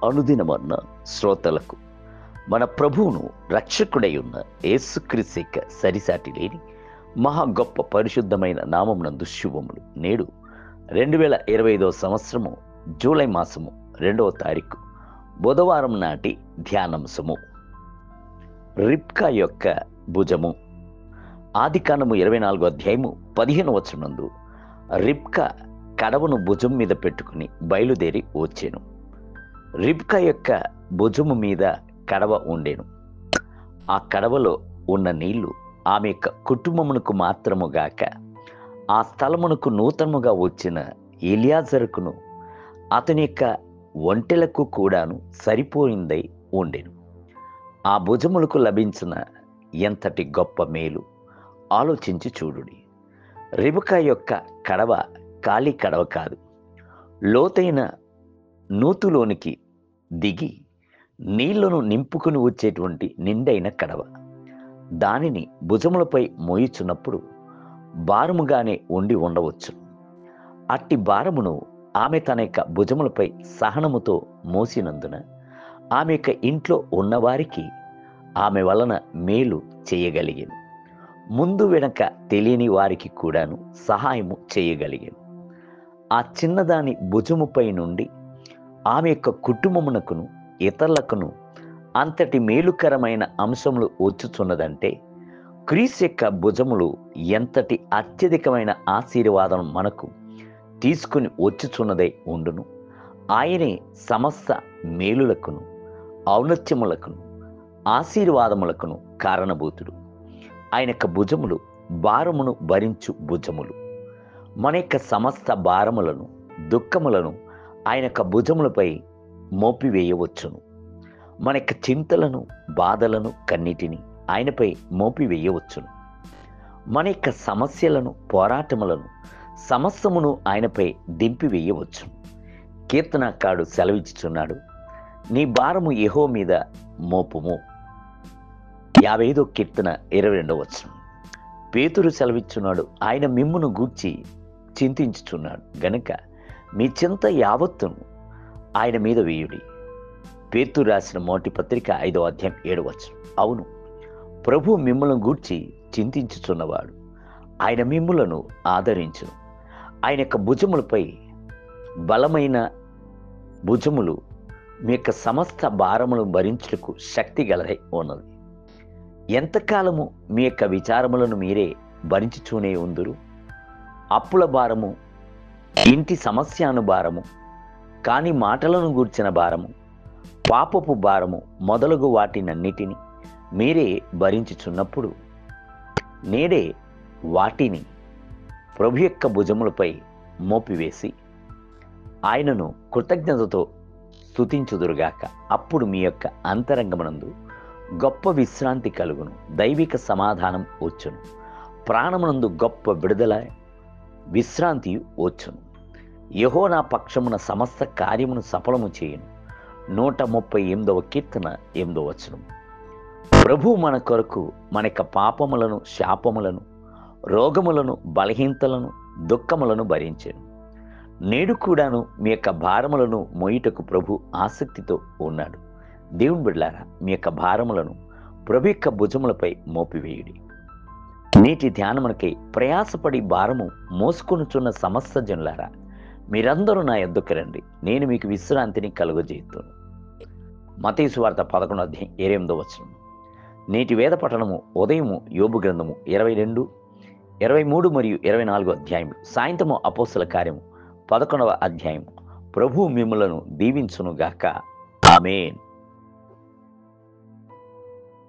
అనుదినమన్న శ్రోతలకు మన ప్రభువును రక్షకుడై ఉన్న యేసుక్రీస్తు యొక్క సరిసాటి లేని మహా గొప్ప పరిశుద్ధమైన నామమునందు శుభములు. నేడు 2025 సంవత్సరము జూలై మాసము 2వ తారీఖు బుధవారం నాటి ధ్యానాంశము రిబ్కా యొక్క భుజము. ఆదికాండము 24వ అధ్యాయము 15వ వచనమందు రిబ్కా కడవను భుజం మీద పెట్టుకుని బయలుదేరి వచ్చాను. రిబ్కా యొక్క భుజము మీద కడవ ఉండెను. ఆ కడవలో ఉన్న నీళ్లు ఆమె యొక్క కుటుంబమునకు మాత్రము గాక ఆ స్థలమునకు నూతనముగా వచ్చిన ఎలియాజరుకును అతని యొక్క ఒంటెలకు కూడాను సరిపోయిందై ఉండెను. ఆ భుజములకు లభించిన ఎంతటి గొప్ప మేలు ఆలోచించి చూడుడి. రిబ్కా యొక్క కడవ ఖాళీ కడవ కాదు, లోతైన నూతులోనికి దిగి నీళ్లను నింపుకుని వచ్చేటువంటి నిండైన కడవ. దానిని భుజములపై మోయుచున్నప్పుడు భారముగానే ఉండి ఉండవచ్చు. అట్టి భారమును ఆమె తన యొక్క భుజములపై సహనముతో మోసినందున ఆమె యొక్క ఇంట్లో ఉన్నవారికి ఆమె వలన మేలు చేయగలిగాను. ముందు వెనక తెలియని వారికి కూడాను సహాయము చేయగలిగాను. ఆ చిన్నదాని భుజముపై నుండి ఆమె యొక్క కుటుంబమునకును ఇతరులకును అంతటి మేలుకరమైన అంశములు వచ్చుచున్నదంటే క్రీస్తు యొక్క భుజములు ఎంతటి అత్యధికమైన ఆశీర్వాదం మనకు తీసుకుని వచ్చుచున్నదై ఉండును. ఆయనే సమస్త మేలులకును ఔన్నత్యములకును ఆశీర్వాదములకును కారణభూతుడు. ఆయన యొక్క భుజములు భారమును భరించు భుజములు. మన యొక్క సమస్త భారములను దుఃఖములను ఆయన యొక్క భుజములపై మోపివేయవచ్చును. మన యొక్క చింతలను బాధలను కన్నిటిని ఆయనపై మోపివేయవచ్చును. మన యొక్క సమస్యలను పోరాటములను సమస్తమును ఆయనపై దింపివేయవచ్చును. కీర్తనకారుడు సెలవిచ్చుచున్నాడు, నీ భారము యెహోవా మీద మోపుము. 55వ కీర్తన 22వ వచనం. పేతురు సెలవిచ్చున్నాడు, ఆయన మిమ్మును గూర్చి చింతించుచున్నాడు గనుక మీ చింత యావత్తును ఆయన మీద వేయుడి. పేతురు రాసిన మొదటి పత్రిక 5వ అధ్యాయం 7వ వచనం. అవును, ప్రభు మిమ్ములను గూర్చి చింతించుచున్నవాడు. ఆయన మిమ్ములను ఆదరించును. ఆయన యొక్క భుజములపై బలమైన భుజములు మీ యొక్క సమస్త భారములను భరించుటకు శక్తి గలదై ఉన్నది. ఎంతకాలము మీ యొక్క విచారములను మీరే భరించుచూనే ఉందురు? అప్పుల భారము, ఇంటి సమస్యను భారము, కాని మాటలను గూర్చిన భారము, పాపపు భారము మొదలగు వాటినన్నిటిని మీరే భరించుచున్నప్పుడు నేడే వాటిని ప్రభు యొక్క భుజములపై మోపివేసి ఆయనను కృతజ్ఞతతో స్తుతించుదురుగాక. అప్పుడు మీ యొక్క అంతరంగమునందు గొప్ప విశ్రాంతి కలుగును, దైవిక సమాధానం వచ్చును, ప్రాణమునందు గొప్ప విడుదల విశ్రాంతి వచ్చును. యెహోవా నా పక్షమున సమస్త కార్యమును సఫలము చేయును. 138వ కీర్తన 8వ వచనం. ప్రభు మన కొరకు మన యొక్క పాపములను శాపములను రోగములను బలహీనతలను దుఃఖములను భరించెను. నేడు కూడాను మీ యొక్క భారములను మోయుటకు ప్రభు ఆసక్తితో ఉన్నాడు. దేవుని బిడ్డలారా, మీ యొక్క భారములను ప్రభు యొక్క భుజములపై మోపివేయుడి. నేటి ధ్యానమునకై ప్రయాసపడి భారము మోసుకొనుచున్న సమస్త జనులారా, మీరందరూ నా యొద్దకు రండి, నేను మీకు విశ్రాంతిని కలుగజేయుదును. మత్తయి సువార్త 11వ అధ్యాయం 28వ వచనం. నేటి వేద పఠనము ఉదయము యోబు గ్రంథము 22, 23 మరియు 24 అధ్యాయములు. సాయంత్రము అపోస్తల కార్యము 11వ అధ్యాయము. ప్రభువు మిమ్ములను దీవించునుగాక. ఆమేన్.